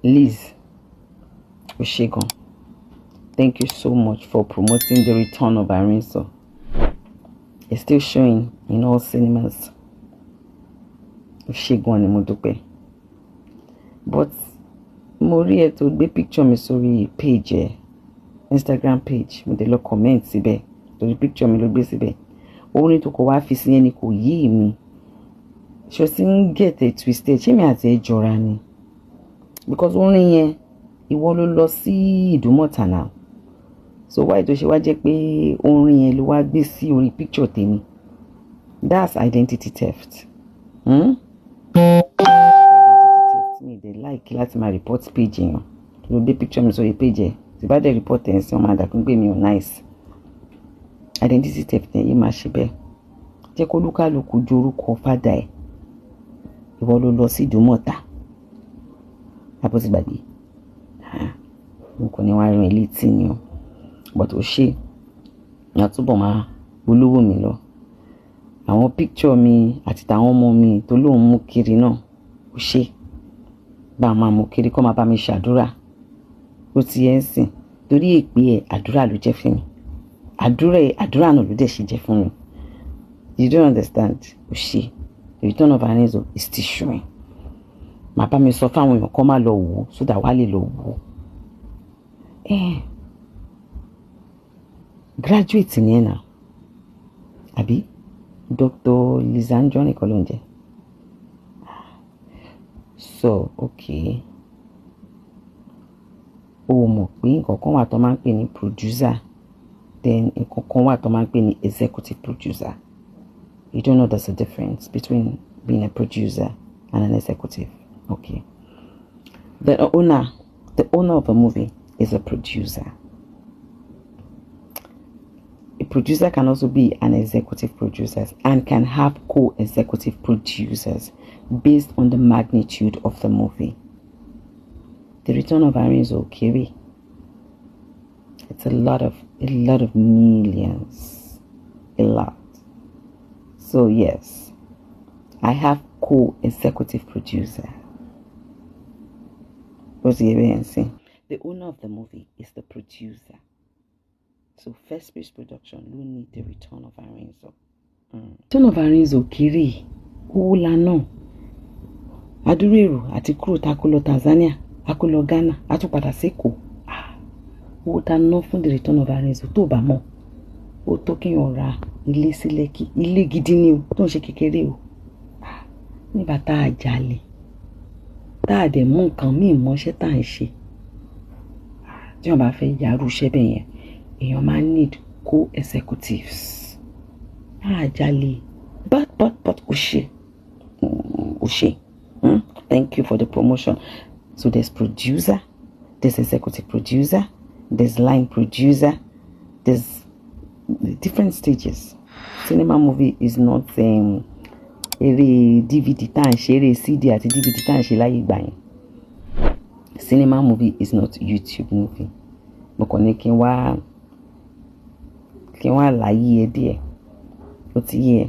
Liz Oshegun, thank you so much for promoting the return of Arinso. It's still showing in all cinemas. Oshegun ni mo dúpẹ́. But mo rí ẹ tó gbé picture mi sórí page Instagram page, mo dé lọ comment síbẹ̀ torí picture mi ló gbé síbẹ̀. Orin tó kọ wá fi sí yẹn ni kò yé mi. Ṣé o ti ń get it twisted? Ṣé mi àti ẹ jọra ni? Because orin yẹn ìwọ ló lọ sí Ìdúmọ̀tà now. So why tó ṣe wá jẹ́ pé orin yẹn ló wá gbé sí orí picture tèmi? That's identity theft. Identity theft mi dey like láti máa report page yẹn. Ló gbé picture mi sórí page ẹ̀. Tí bá dé report ẹ̀ sí ọmọ àdàkùn pé mi ò nice. Identity theft yẹn yìí máa ṣe bẹ́ẹ̀. Jẹ́ kó lúkàlùkù ju orúkọ fádà ẹ̀. Ìwọ ló lọ sí Ìdúmọ̀tà. Àbó ti gbàgbé. Mo kò ní wá rìn létí ni o. But ó ṣe àtúbọ̀ máa polówó mi lọ. Àwọn picture mi àti tàwọn ọmọ mi tó lóun mú kiri náà ó ṣe. Bá máa mú kiri kó máa bá mi ṣàdúrà. Ó ti ẹ̀ ń sìn. Torí èpè ẹ̀ àdúrà ló jẹ́ fún mi. Àdúrà náà ló dẹ̀ ṣe jẹ́ fún mi. You don't understand? Ó ṣe. The return of Arinso is still showing. Màá bá mi sọ fáwọn èèyàn kó má lọ wò so that wá lè lọ wò. Graduate ni ẹ náà. Àbí? Dr. Liza Anjorin kọ́ ló ń jẹ́. So, okay. O mọ̀ pé nǹkan kan wà tó máa ń pè ní producer. Then nǹkan kan wà tó máa ń pè ní executive producer. You don't know there's a difference between being a producer and an executive. Okay. The owner of a movie is a producer. A producer can also be an executive producer and can have co-executive producers based on the magnitude of the movie. The return of Arinso Kiri. It's a lot of millions. A lot. So yes, I have co-executive producer. The owner of the movie is the producer. So First Base Production will need the return of Arinso. Return of Arinso Kiri. Lano. Adúrérò àti kúrò tá kó lọ Tanzania, a kó lọ Ghana, a tún padà s'Ékòó. Owó tá ná fún the return of Arinso tó bá mọ̀. Ó tó kéèyàn ra ilé sí Lẹ́kì. Ilé gidi ni o, tó ń ṣe kékeré o. Nígbà tá a jalè. Tá a dẹ̀ mú nǹkan míì mọ́ṣẹ́ tá à ń ṣe. Tí wọ́n bá fẹ́ yàrá iṣẹ́ bẹ́ẹ̀ yẹn, èèyàn máa need co-executives. A jalè. But ó ṣe. Thank you for the promotion. So there's producer, there's executive producer, there's line producer, there's different stages. Cinema movie is not eré DVD tá ń ṣe, eré CD àti DVD tá ń ṣe láyé ìgbà yẹn. Cinema movie is not YouTube movie. Mo kàn ní kí n wá láyé ẹ díẹ̀. Ó ti yé ẹ.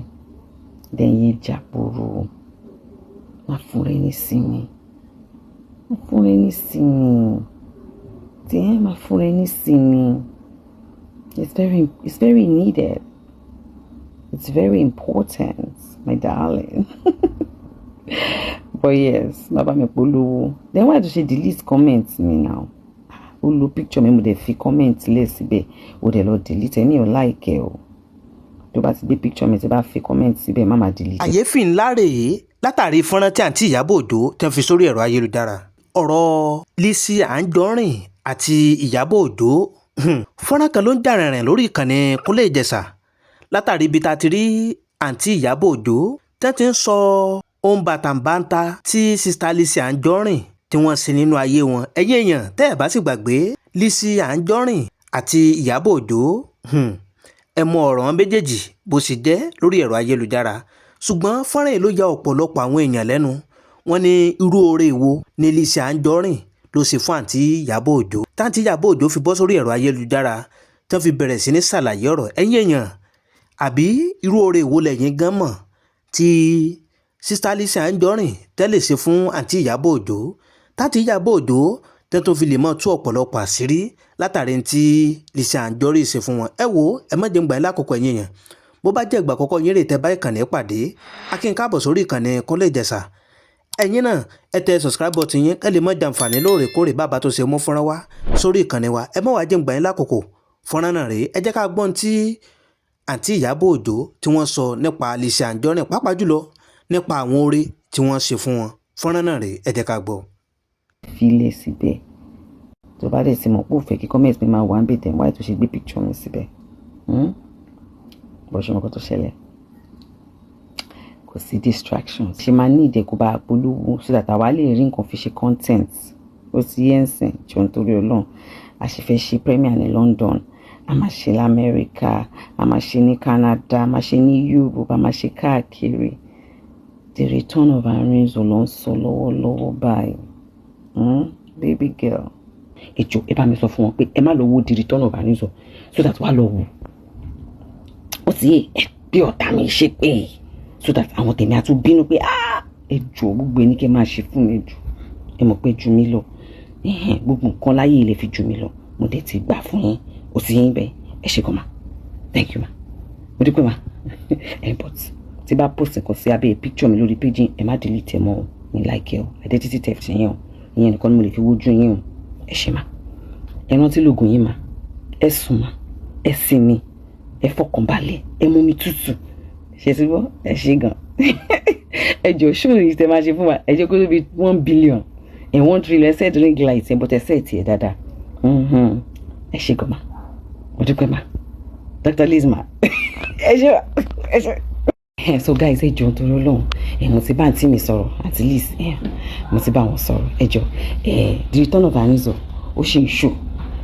Then yé jàpòrò. Má fún rẹ ní sinmi. Má fún rẹ ní sinmi. Má fún rẹ ní sinmi. It's very needed. It's very important, my darling. But yes, bàbá mi polówó. Then why do she delete comments me now? Ó lo picture mi mo dẹ̀ fi comment lẹ̀ síbẹ̀. Ó dẹ̀ lọ delete ẹni ò like ẹ o. Tó bá ti gbé picture mi tí bá fi comment síbẹ̀ má delete. Àyèfì ńlá rèé látàrí fọ́nrán tí àǹtí Ìyábọ̀ Òjó tẹ́ fi sórí ẹ̀rọ ayélujára. Ọ̀rọ̀ Lizzy Anjorin àti Ìyábọ̀ Òjó. Fọ́nrán kan ló ń jà rìnrìn lórí ìkànnì Kúnlé Ìjẹ̀ṣà látàrí ibi tá a ti rí àǹtí Ìyábọ̀ Òjó tẹ́ ti ń sọ ohun bàtàǹbàǹtà tí sista Lizzy Anjorin tí wọ́n ṣe nínú ayé wọn. Ẹ̀yin èèyàn tẹ́ ẹ̀ bá sì gbàgbé Lizzy Anjorin àti Ìyábọ̀ Òjó ẹ mọ ọ̀rọ̀ wọn méjèèjì bó sì jẹ́ lórí ẹ̀rọ ayélujára. Ṣùgbọ́n fọ́nrán yìí ló ya ọ̀pọ̀lọpọ̀ àwọn èèyàn lẹ́nu. Wọ́n ní irú oore wo ni Lizzy Anjorin ló ṣe fún àǹtí Ìyábọ̀ Òjó. Táǹtí Ìyábọ̀ Òjó fi bọ́ sórí ẹ̀rọ ayélujára tí wọ́n fi bẹ̀rẹ̀ sí ní ṣàlàyé ọ̀rọ̀. Ẹ̀yin èèyàn àbí irú oore wo lẹ̀yin gan mọ̀ tí sista Lizzy Anjorin tẹ́lẹ̀ ṣe fún àǹtí Ìyábọ̀ Òjó táti Ìyábọ̀ Òjó tẹ́ tó fi lè mọ́ tú ọ̀pọ̀lọpọ̀ àṣírí látàrí tí Lizzy Anjorin ṣe fún wọn. ẹ wo ẹ má jẹ́ ń gbà yín lákòókò ẹ̀yin èèyàn bó bá jẹ́ ìgbà àkọ́kọ́ yín rè tẹ́ bá ìkànnì pàdé akínkáàbọ̀ sórí ìkànnì Kúnlé Ìjẹ̀ṣà. ẹ̀yin náà ẹ tẹ subscribe button yín kẹ́ lè mọ́ jàǹfààní lóòrèkóòrè bàbá tó ṣe mú fọ́nrán wá sórí ìkànnì wa. ẹ má wá jẹ́ ń gbà yín lákòókò fọ́nrán náà rèé. ẹ jẹ́ ká gbọ́n tí àǹtí Ìyábọ̀ Òjó tí wọ́n sọ nípa Lizzy Anjorin pàápàá jùlọ nípa àwọn oore tí wọ́n ṣe fún wọn. fọ́nrán náà rèé, ẹ jẹ́ ká gbọ́. Filẹ̀ síbẹ̀ tó bá dẹ̀ sí mọ̀ pé òfẹ́ kí comment mi máa wà ń bè tẹ̀ wáyé tó ṣe gbé picture mi síbẹ̀ bọ́ ṣe mọ̀ kó tó ṣẹlẹ̀ kò sí distractions ṣe máa ní ìdẹ́kù bá polówó so that àwa lè rí nǹkan fi ṣe content ó ti yẹ ń sìn jọ nítorí Ọlọ́run a sì fẹ́ ṣe premier ní London a máa ṣe lamẹ́ríkà a máa ṣe ní Canada a máa ṣe ní Europe a máa ṣe káàkiri the return of Arinzo ló ń sọ lọ́wọ́lọ́wọ́ báyìí baby girl èjò ẹ bá mi sọ fún wọn pé ẹ má lọ wo the return of Arinzo so that wà lọ wò ó sì yé ẹ bí ọ̀tá mi ṣe pé so that àwọn tèmi àtún bínú pé èjò gbogbo ẹni kẹ́ máa ṣe fún mi jù ẹ mọ̀ pé jù mí lọ gbogbo nǹkan láyé ilé fi jù mí lọ mo dé ti gbà fún yín ó sì yín bẹ́ẹ̀ ẹ ṣe kàn má thank you ma mo dúpẹ́ ma but tí bá post nǹkan sí abẹ́ picture mi lórí page ẹ má delete ẹ mọ́ o mi like ẹ o identity theft yẹn o ìyẹn nìkan ni mo lè fi wojú yín o ẹ ṣe ma ẹ rántí lóògùn yín ma ẹ sùn ma ẹ sinmi ẹ fọkànbalẹ̀ ẹ mú mi tútù ṣe sí bọ́ ẹ ṣe gan ẹ jọ ṣóòrì yìí tẹ máa ṣe fún wa ẹ jẹ́ kó tó bí 1 billion ẹ 1 trillion ẹ set ring light ẹ bọ́tẹ set ẹ dáadáa ẹ ṣe gan ma mo dúpẹ́ ma Dr. Liz ma ẹ ṣe ẹ ṣe. So guys ẹ jọ̀ọ́ nítorí Ọlọ́run mo ti bá àǹtí mi sọ̀rọ̀ àǹtí Liz mo ti bá wọn sọ̀rọ̀ ẹ jọ̀ọ́ the return of Arinzo ó ṣì ń ṣò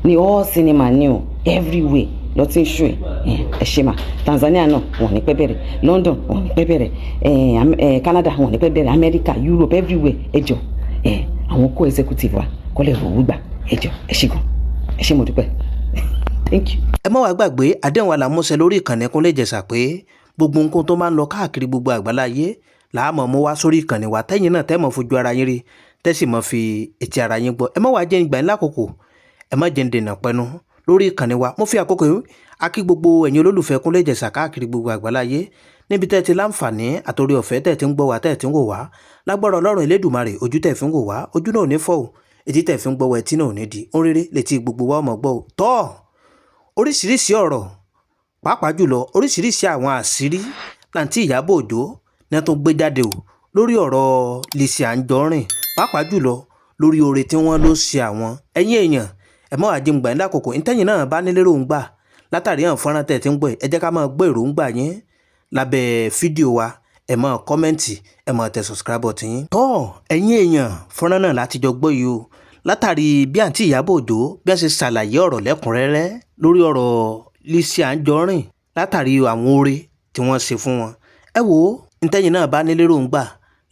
ní all cinema ní o everywhere lọ tí ń ṣò ẹ ṣe mà Tanzania náà wọn ní pẹ́ bẹ̀rẹ̀ London wọn ní pẹ́ bẹ̀rẹ̀ Canada wọn ní pẹ́ bẹ̀rẹ̀ America Europe everywhere ẹ jọ̀ọ́ àwọn co-executive wa kọ́lẹ̀ òwú gbà ẹ jọ̀ọ́ ẹ ṣe gan ẹ ṣe mo dúpẹ́ thank you. ẹ má wàá gbàgbé àdéhùn àlàmúṣe lórí ìkànnì Kúnlé Ìjẹ̀ṣà pé gbogbo nǹkan tó máa ń lọ káàkiri gbogbo àgbáláyé làámọ̀ mú wá sórí ìkànnì wa tẹ́yìn náà tẹ́mọ̀ fojú ara yín rí tẹ́sí mọ̀ fi etí ara yín gbọ́. ẹ má wàá jẹ́ ìgbà ńlá àkókò ẹ má jẹ́ ń dènà pẹ́nu lórí ìkànnì wa. mo fi àkókò yìí akí gbogbo ẹ̀yin olólùfẹ́ Kúnlé Ìjẹ̀ṣà káàkiri gbogbo àgbáláyé níbi tẹ́ ti láǹfààní àtòrí ọ̀fẹ́ tẹ́ ti ń gbọ́ wa tẹ́ ti ń wò wá lágbára Ọlọ́run Elédùmarè ojú tẹ́ fi ń wò wá ojú náà ò ní fọ́ o etí tẹ́ fi ń gbọ́ wa etí náà ò ní di ó ń rere létí gbogbo wa ọmọ gbọ́ o tọ́ oríṣiríṣi ọ̀rọ̀ pàápàá jùlọ oríṣiríṣi àwọn àṣírí láǹtí Ìyábọ̀ Òjó ní wọ́n tó gbé jáde o lórí ọ̀rọ̀ Lizzy Anjorin pàápàá jùlọ lórí oore tí wọ́n ló ṣe àwọn. ẹ̀yin èèyàn ẹ mọ́ àjẹmùgbà ńlá kòkò ntẹ́yìn náà bá nílé èròǹgbà látàrí àwọn fọ́nrán tẹ̀ tí ń gbọ́ ẹ jẹ́ ká máa gbọ́ èròǹgbà yín lábẹ́ fídíò wa ẹ máa kọ́mẹ́ǹtì ẹ máa tẹ subscribe button yín. tọ́ ẹ̀yin èèyàn fọ́nrán náà láti jọ gbọ́ yìí o látàrí bí àǹtí Ìyábọ̀ Òjó bí wọ́n ṣe ṣàlàyé ọ̀rọ̀ lẹ́kùnrẹ́rẹ́ lórí ọ̀rọ̀ Lizzy Anjorin látàrí àwọn oore tí wọ́n ṣe fún wọn. ẹ wo ntẹ́yìn náà bá nílé èròǹgbà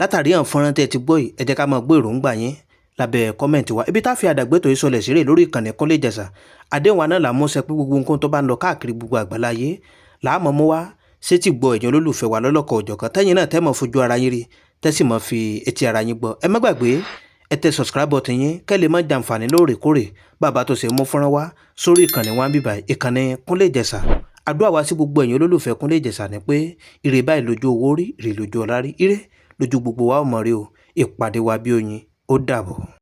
látàrí àwọn fọ́nrán tẹ́ ti gbọ́ yìí ẹ jẹ́ ká máa gbọ́ èròǹgbà yín lábẹ́ kọ́mẹ̀ntì wa. ibi tá a fi àdàgbẹ́tò yìí sọlẹ̀ ṣeré lórí ìkànnì Kúnlé Ìjẹ̀ṣà àdéhùn àná là mú ṣẹ pé gbogbo nǹkan tó bá ń lọ káàkiri gbogbo àgbáláyé làámọ̀ mú wá sétí gbọ́ ẹ̀yin olólùfẹ́ wa lọ́lọ́kọ̀ òjọ̀kan tẹ́yìn náà tẹ́ mọ̀ fojú ara yín rí tẹ́sí mọ̀ fi etí ara yín gbọ́. ẹ má gbàgbé ẹ tẹ subscribe button yín kẹ́ lè má jàǹfààní lóòrèkóòrè bàbá tó ṣe mú fọ́nrán wá sórí ìkànnì wa bíbá ìkànnì Kúnlé Ìjẹ̀ṣà. àdúrà wa sí gbogbo ẹ̀yin olólùfẹ́ Kúnlé Ìjẹ̀ṣà ni pé ire báyìí lójú owó rí ire lójú ọlá rí ire lójú gbogbo wa ọmọ rí o ìpàdé wa bí oyin ó dàbọ̀.